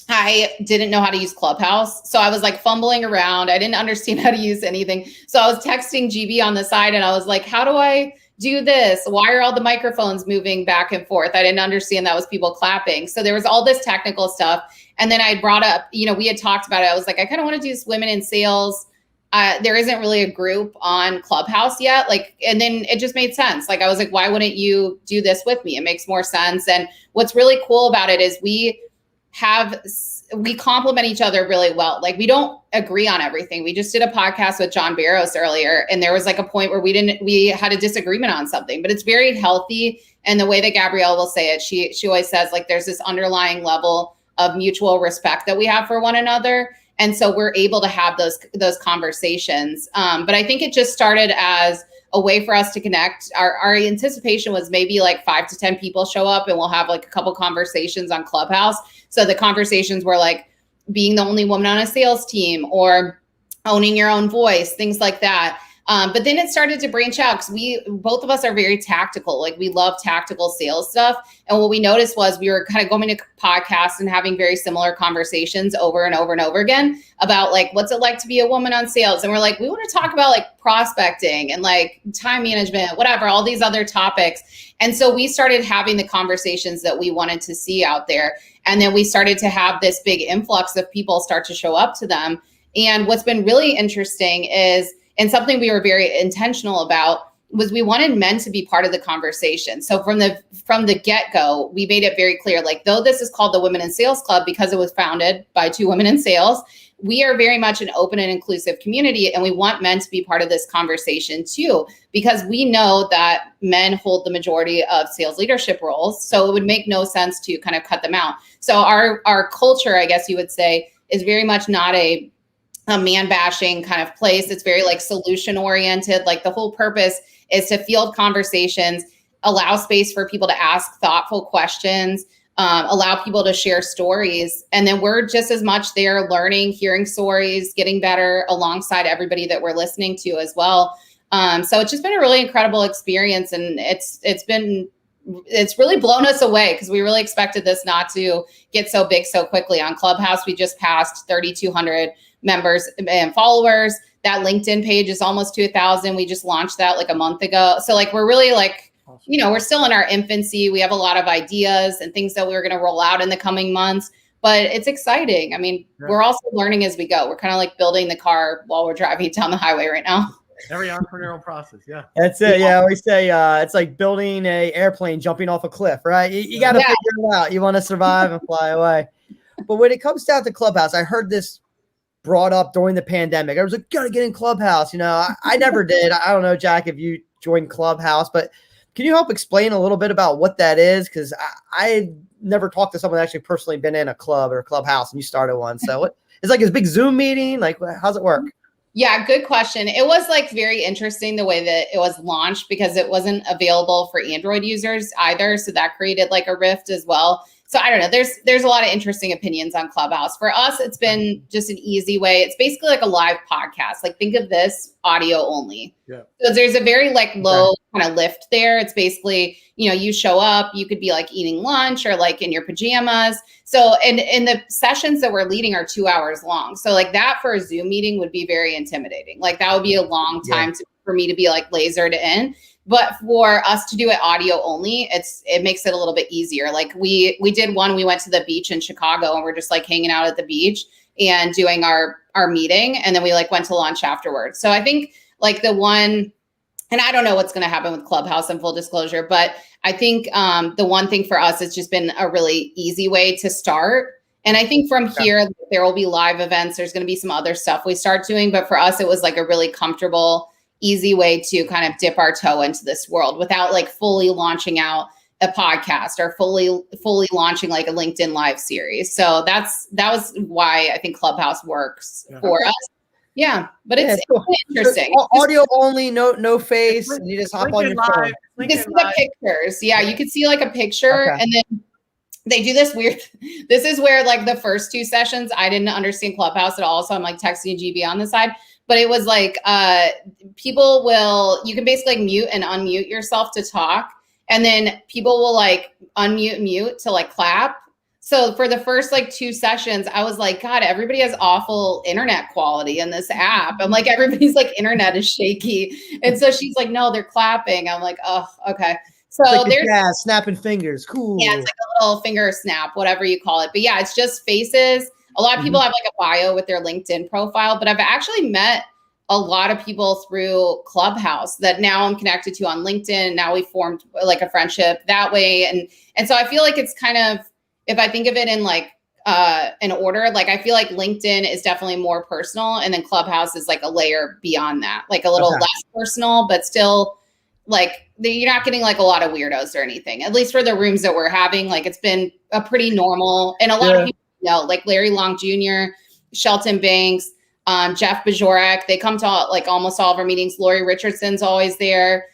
I didn't know how to use Clubhouse. So I was like fumbling around. I didn't understand how to use anything. So I was texting GB on the side and I was like, how do I do this? Why are all the microphones moving back and forth? I didn't understand that was people clapping. So there was all this technical stuff. And then I brought up, we had talked about it. I was like, I kind of want to do this Women in Sales. There isn't really a group on Clubhouse yet. And then it just made sense. Like, I was like, why wouldn't you do this with me? It makes more sense. And what's really cool about it is we complement each other really well. Like, we don't agree on everything. We just did a podcast with John Barros earlier, and there was like a point where we had a disagreement on something, but it's very healthy. And the way that Gabrielle will say it, she always says like, there's this underlying level of mutual respect that we have for one another. And so we're able to have those conversations. But I think it just started as a way for us to connect. Our anticipation was maybe like 5 to 10 people show up and we'll have like a couple conversations on Clubhouse. So the conversations were like being the only woman on a sales team or owning your own voice, things like that. But then it started to branch out because both of us are very tactical. Like, we love tactical sales stuff. And what we noticed was we were kind of going to podcasts and having very similar conversations over and over and over again about like, what's it like to be a woman on sales? And we're like, we want to talk about like prospecting and like time management, whatever, all these other topics. And so we started having the conversations that we wanted to see out there. And then we started to have this big influx of people start to show up to them. And what's been really interesting is, and something we were very intentional about, was we wanted men to be part of the conversation. So from the get-go, we made it very clear, like, though this is called the Women in Sales Club because it was founded by 2 women in sales, we are very much an open and inclusive community. And we want men to be part of this conversation too, because we know that men hold the majority of sales leadership roles. So it would make no sense to kind of cut them out. So our culture, I guess you would say, is very much not a man bashing kind of place. It's very like solution oriented. Like, the whole purpose is to field conversations, allow space for people to ask thoughtful questions, allow people to share stories. And then we're just as much there learning, hearing stories, getting better alongside everybody that we're listening to as well. So it's just been a really incredible experience. And it's really blown us away because we really expected this not to get so big so quickly. On Clubhouse, we just passed 3,200 members and followers. That LinkedIn page is almost to 1,000. We just launched that like a month ago. So like, we're really like, we're still in our infancy. We have a lot of ideas and things that we're going to roll out in the coming months, but it's exciting. I mean, We're also learning as we go. We're kind of like building the car while we're driving down the highway right now. Every entrepreneurial process. Yeah. That's it. Yeah. I always say it's like building a airplane, jumping off a cliff, right? You got to figure it out. You want to survive and fly away. But when it comes down to Clubhouse, I heard this brought up during the pandemic. I was like, gotta get in Clubhouse. I never did. I don't know, Jack, if you joined Clubhouse, but can you help explain a little bit about what that is? Because I never talked to someone that actually personally been in a club or a clubhouse, and you started one. So it's like a big Zoom meeting. Like, how's it work? Yeah, good question. It was like very interesting the way that it was launched because it wasn't available for Android users either. So that created like a rift as well. So I don't know. There's a lot of interesting opinions on Clubhouse. For us, it's been just an easy way. It's basically like a live podcast. Like think of this audio only. Yeah. So there's a very like low kind of lift there. It's basically, you show up, you could be like eating lunch or like in your pajamas. So and the sessions that we're leading are 2 hours long. So like that for a Zoom meeting would be very intimidating. Like that would be a long time for me to be like lasered in. But for us to do it audio only, it makes it a little bit easier. Like we did one, we went to the beach in Chicago and we're just like hanging out at the beach and doing our meeting. And then we like went to lunch afterwards. So I think like the one, and I don't know what's going to happen with Clubhouse in full disclosure, but I think the one thing for us, it's just been a really easy way to start. And I think from here, there will be live events. There's going to be some other stuff we start doing. But for us, it was like a really comfortable, easy way to kind of dip our toe into this world without like fully launching out a podcast or fully launching like a LinkedIn live series. So that was why I think Clubhouse works for us. Yeah, but it's interesting. So, audio only, no face, and you just hop on your phone. You can see the pictures. Yeah, you can see like a picture, and then they do this weird. This is where like the first 2 sessions, I didn't understand Clubhouse at all, so I'm like texting GB on the side. But it was like you can basically like mute and unmute yourself to talk, and then people will like unmute, mute to like clap. So for the first like 2 sessions, I was like, God, everybody has awful internet quality in this app. I'm like, everybody's like internet is shaky. And so she's like, no, they're clapping. I'm like, oh, okay. So like there's snapping fingers. Cool. Yeah, it's like a little finger snap, whatever you call it. But yeah, it's just faces. A lot of people have like a bio with their LinkedIn profile, but I've actually met a lot of people through Clubhouse that now I'm connected to on LinkedIn. Now we formed like a friendship that way. And so I feel like it's kind of, if I think of it in like an order, like I feel like LinkedIn is definitely more personal, and then Clubhouse is like a layer beyond that, like a little less personal, but still like you're not getting like a lot of weirdos or anything, at least for the rooms that we're having. Like it's been a pretty normal, and a lot of people know, like Larry Long Jr., Shelton Banks, Jeff Bajorek, they come to like almost all of our meetings. Lori Richardson's always there.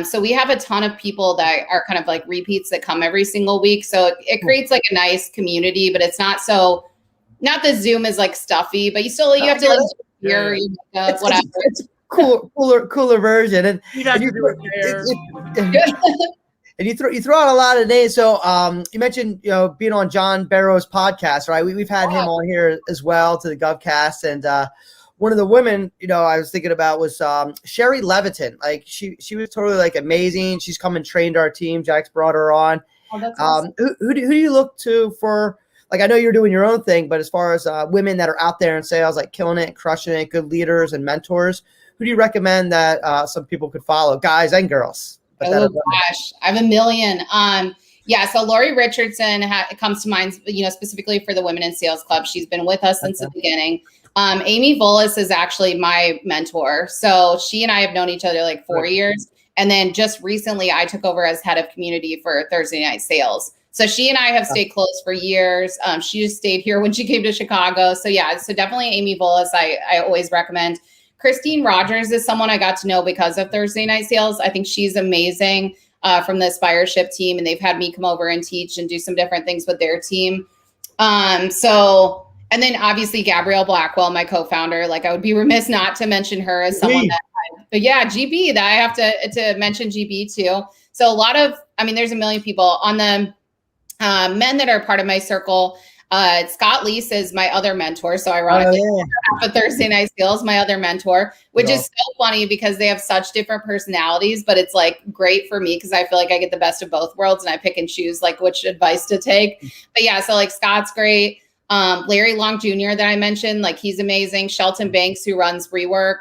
So we have a ton of people that are kind of like repeats that come every single week. So it creates like a nice community, but it's not the Zoom is like stuffy, but you have to like hear whatever. It's cooler version. And you throw out a lot of names. So you mentioned, being on John Barrow's podcast, right? We've had him on here as well to the GovCast. And one of the women, I was thinking about was Sherry Leviton. Like she was totally like amazing. She's come and trained our team. Jack's brought her on. Oh, that's awesome. Who do you look to for, like, I know you're doing your own thing, but as far as women that are out there in sales, like killing it, crushing it, good leaders and mentors, who do you recommend that some people could follow, guys and girls? Oh gosh, I have a million. So Lori Richardson comes to mind, specifically for the Women in Sales Club. She's been with us since the beginning. Amy Vollis is actually my mentor. So she and I have known each other like 4 years. And then just recently I took over as head of community for Thursday Night Sales. So she and I have stayed close for years. She just stayed here when she came to Chicago. So so definitely Amy Vollis, I always recommend. Christine Rogers is someone I got to know because of Thursday Night Sales. I think she's amazing from the Aspireship team, and they've had me come over and teach and do some different things with their team. And then obviously Gabrielle Blackwell, my co-founder, like I would be remiss not to mention her as someone GB, that I have to mention GB too. So there's a million people on the men that are part of my circle. Scott Leese is my other mentor. So ironically, half of Thursday Night Sales, my other mentor, which is so funny because they have such different personalities, but it's like great for me because I feel like I get the best of both worlds and I pick and choose like which advice to take. But so like Scott's great. Larry Long Jr. that I mentioned, like he's amazing. Shelton Banks, who runs Rework,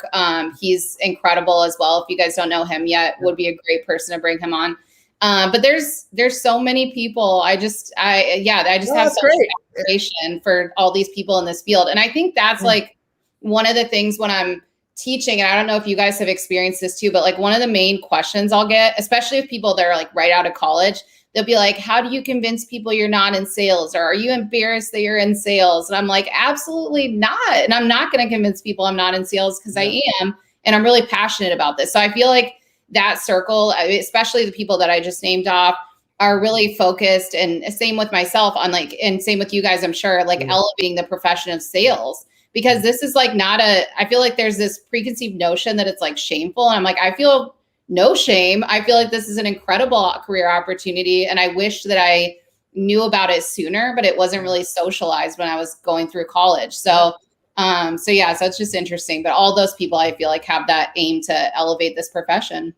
he's incredible as well. If you guys don't know him yet, would be a great person to bring him on. But there's so many people. I just have such admiration for all these people in this field. And I think that's like one of the things when I'm teaching, and I don't know if you guys have experienced this too, but like one of the main questions I'll get, especially with people that are like right out of college, they'll be like, how do you convince people you're not in sales? Or are you embarrassed that you're in sales? And I'm like, absolutely not. And I'm not going to convince people I'm not in sales because I am. And I'm really passionate about this. So I feel like that circle, especially the people that I just named off, are really focused, and same with myself on like, and same with you guys, I'm sure, like elevating the profession of sales. Because this is like I feel like there's this preconceived notion that it's like shameful. And I'm like, I feel no shame. I feel like this is an incredible career opportunity. And I wish that I knew about it sooner, but it wasn't really socialized when I was going through college. So it's just interesting. But all those people, I feel like, have that aim to elevate this profession.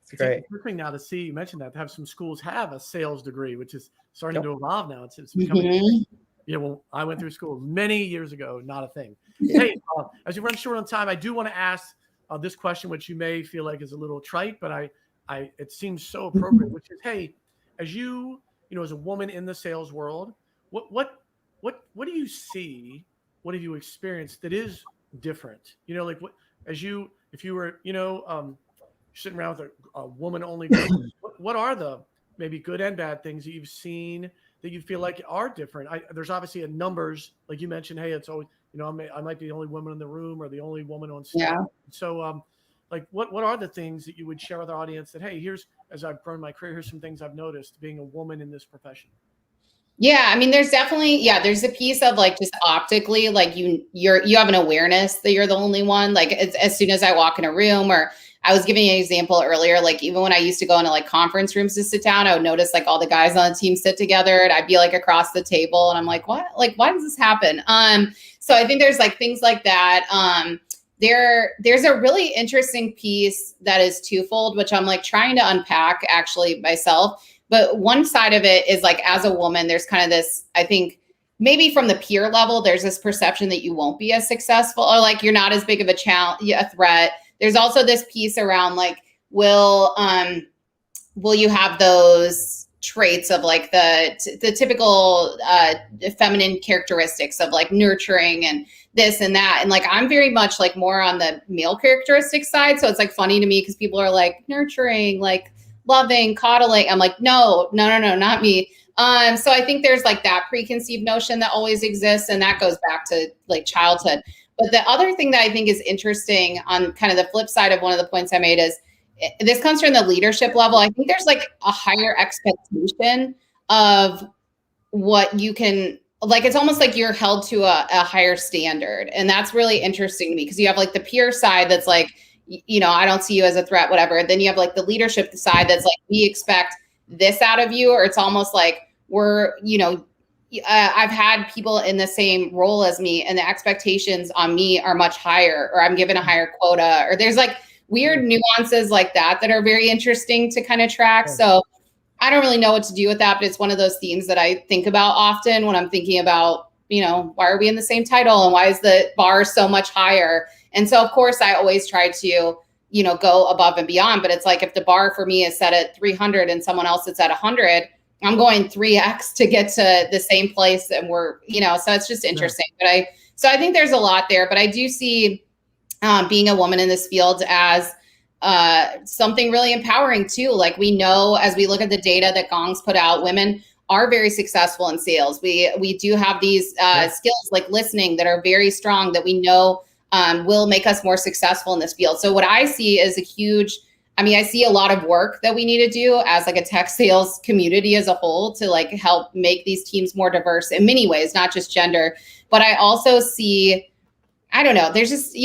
It's great. Interesting now to see, you mentioned that, to have some schools have a sales degree, which is starting to evolve now. It's becoming, well, I went through school many years ago, not a thing. Hey, as we run short on time, I do want to ask this question, which you may feel like is a little trite, but it seems so appropriate, which is, hey, as you as a woman in the sales world, what do you see? What have you experienced that is different? Like if you were, sitting around with a woman only group, what are the maybe good and bad things that you've seen that you feel like are different? There's obviously a numbers, like you mentioned, hey, it's always, I might be the only woman in the room or the only woman on stage. Yeah. So, like, what are the things that you would share with our audience that, hey, as I've grown my career, here's some things I've noticed being a woman in this profession? Yeah, I mean, there's definitely, there's a piece of like just optically, like you have an awareness that you're the only one. Like as soon as I walk in a room, or I was giving an example earlier, like even when I used to go into like conference rooms to sit down, I would notice like all the guys on the team sit together, and I'd be like across the table, and I'm like, what? Like, why does this happen? So I think there's like things like that. There's a really interesting piece that is twofold, which I'm like trying to unpack actually myself. But one side of it is like, as a woman, there's kind of this, I think maybe from the peer level, there's this perception that you won't be as successful, or like you're not as big of a threat. There's also this piece around like, will you have those traits of like the typical feminine characteristics of like nurturing and this and that. And like, I'm very much like more on the male characteristic side. So it's like funny to me because people are like nurturing, like loving, coddling. I'm like, no, not me. So I think there's like that preconceived notion that always exists, and that goes back to like childhood. But the other thing that I think is interesting on kind of the flip side of one of the points I made is this comes from the leadership level. I think there's like a higher expectation of what you can, like, it's almost like you're held to a higher standard. And that's really interesting to me because you have like the peer side that's like, I don't see you as a threat, whatever. Then you have like the leadership side that's like, we expect this out of you. Or it's almost like I've had people in the same role as me, and the expectations on me are much higher, or I'm given a higher quota, or there's like weird nuances like that are very interesting to kind of track. So I don't really know what to do with that, but it's one of those themes that I think about often when I'm thinking about, why are we in the same title and why is the bar so much higher? And so, of course, I always try to, go above and beyond. But it's like if the bar for me is set at 300 and someone else is at 100, I'm going 3x to get to the same place. And we're, so it's just interesting. Yeah. But I think there's a lot there. But I do see being a woman in this field as something really empowering too. Like we know, as we look at the data that Gong's put out, women are very successful in sales. We do have these skills like listening that are very strong that we know will make us more successful in this field. So what I see is I see a lot of work that we need to do as like a tech sales community as a whole to like help make these teams more diverse in many ways, not just gender. But I also see, I don't know, there's just,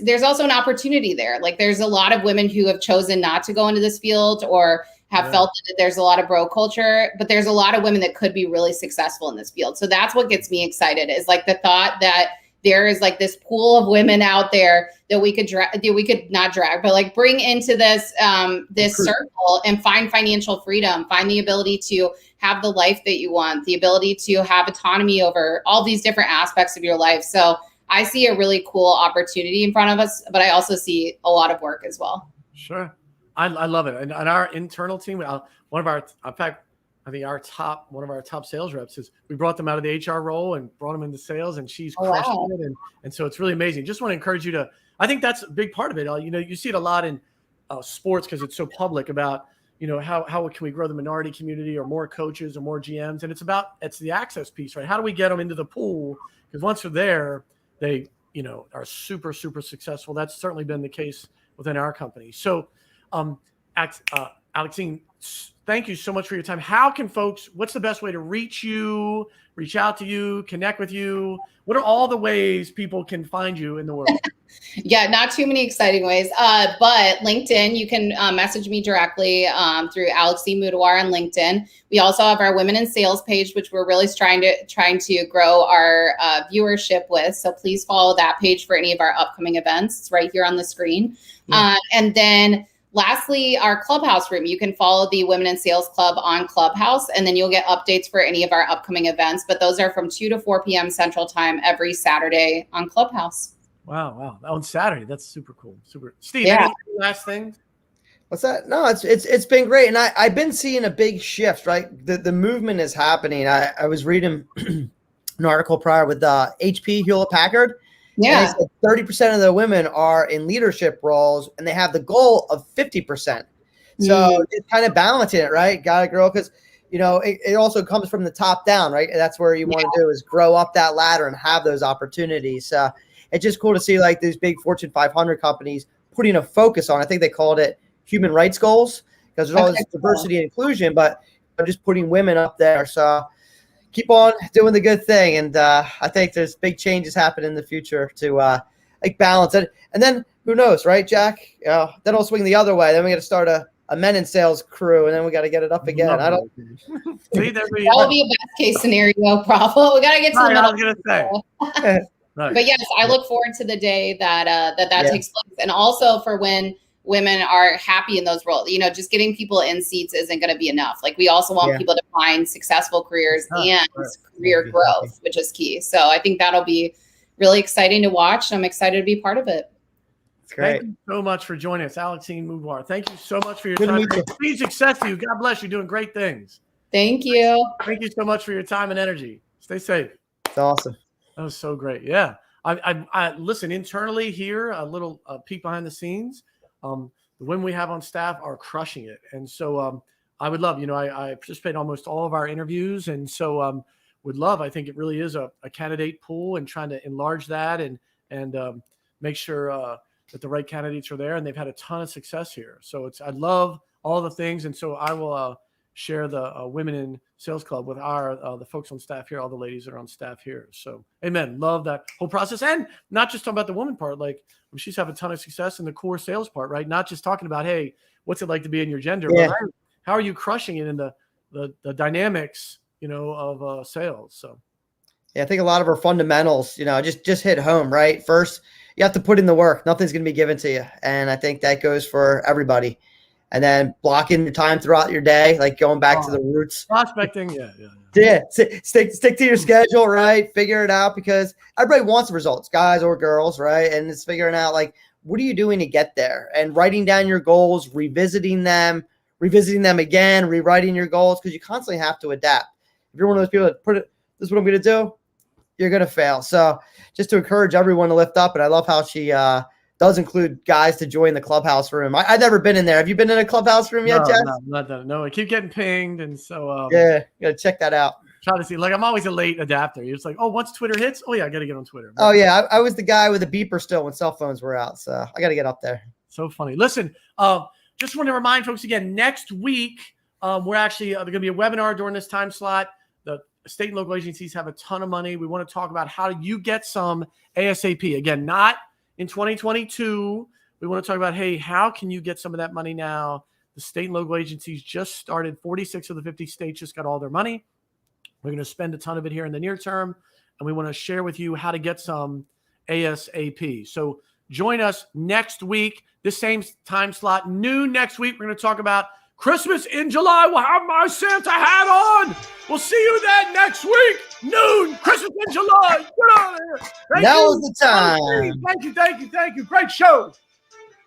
there's also an opportunity there. Like there's a lot of women who have chosen not to go into this field or have felt that there's a lot of bro culture, but there's a lot of women that could be really successful in this field. So that's what gets me excited, is like the thought that there is like this pool of women out there that we could but like bring into this this circle and find financial freedom, find the ability to have the life that you want, the ability to have autonomy over all these different aspects of your life. So I see a really cool opportunity in front of us, but I also see a lot of work as well. Sure. I love it. And our internal team, one of our top sales reps we brought them out of the HR role and brought them into sales, and she's crushing it. And so it's really amazing. Just want to encourage you to, I think that's a big part of it. You see it a lot in sports because it's so public about, how can we grow the minority community or more coaches or more GMs? And it's the access piece, right? How do we get them into the pool? Because once they're there, they, are super, super successful. That's certainly been the case within our company. So, Alexine, thank you so much for your time. How can what's the best way to reach out to you, connect with you? What are all the ways people can find you in the world? Yeah, not too many exciting ways. But LinkedIn, you can message me directly through Alexine Mudawar on LinkedIn. We also have our Women in Sales page, which we're really trying to grow our viewership with. So please follow that page for any of our upcoming events. It's right here on the screen. Yeah. And then lastly, our Clubhouse room. You can follow the Women in Sales Club on Clubhouse, and then you'll get updates for any of our upcoming events. But those are from 2 to 4 p.m. Central Time every Saturday on Clubhouse. Wow. On Saturday. That's super cool. Super. Steve, yeah. Any last things? What's that? No, it's been great. And I've been seeing a big shift, right? The movement is happening. I was reading an article prior with HP Hewlett Packard. Yeah. And they said 30% of the women are in leadership roles, and they have the goal of 50%. So it's kind of balancing it, right? Got it, girl. Because, it also comes from the top down, right? And that's where you want to do is grow up that ladder and have those opportunities. It's just cool to see like these big Fortune 500 companies putting a focus on, I think they called it human rights goals, because there's all this diversity and inclusion, but I'm just putting women up there. So keep on doing the good thing. And I think there's big changes happening in the future to balance it. And then who knows, right, Jack? Then it'll swing the other way. Then we got to start a men in sales crew, and then we got to get it up again. I don't see that will be a best case scenario problem. We got to get to the middle. I was gonna say. But yes, I look forward to the day that takes place. And also for when women are happy in those roles, just getting people in seats isn't going to be enough. Like we also want people to find successful careers and career growth, which is key. So I think that'll be really exciting to watch. I'm excited to be part of it. Great. Thank you so much for joining us, Alexine Mudawar. Thank you so much for your time. Please success to you. God bless you. Doing great things. Thank you. Thank you so much for your time and energy. Stay safe. It's awesome. That was so great. Yeah. I listen internally here, a little peek behind the scenes. The women we have on staff are crushing it. And so I would love, I participate in almost all of our interviews. And so would love, I think it really is a candidate pool, and trying to enlarge that and make sure that the right candidates are there. And they've had a ton of success here. So I love all the things. And so I will share the Women in Sales Club with the folks on staff here, all the ladies that are on staff here. So amen. Love that whole process. And not just talking about the woman part, like she's having a ton of success in the core sales part, right? Not just talking about, hey, what's it like to be in your gender? Yeah. But how are you crushing it in the dynamics, of sales? So yeah, I think a lot of our fundamentals, just hit home, right? First, you have to put in the work. Nothing's going to be given to you. And I think that goes for everybody. And then blocking your time throughout your day, like going back to the roots. Prospecting, yeah. Yeah, stick to your schedule, right? Figure it out, because everybody wants results, guys or girls, right? And it's figuring out, like, what are you doing to get there? And writing down your goals, revisiting them again, rewriting your goals, because you constantly have to adapt. If you're one of those people that this is what I'm going to do, you're going to fail. So just to encourage everyone to lift up. And I love how she does include guys to join the Clubhouse room. I've never been in there. Have you been in a Clubhouse room yet, Jeff? No, I keep getting pinged. And so yeah, you got to check that out. Try to see, like, I'm always a late adapter. You're just like, oh, once Twitter hits, oh yeah, I got to get on Twitter. Oh yeah, I was the guy with the beeper still when cell phones were out. So I got to get up there. So funny. Listen, just want to remind folks again, next week, we're actually, there's going to be a webinar during this time slot. The state and local agencies have a ton of money. We want to talk about how you get some ASAP. Again, not in 2022. We want to talk about, hey, how can you get some of that money now? The state and local agencies just started. 46 of the 50 states just got all their money. We're going to spend a ton of it here in the near term, and we want to share with you how to get some ASAP. So join us next week, the same time slot, noon next week. We're going to talk about Christmas in July. We'll have my Santa hat on. We'll see you then next week, noon, Christmas in July. Get out of here. Now is the time. Thank you. Great show.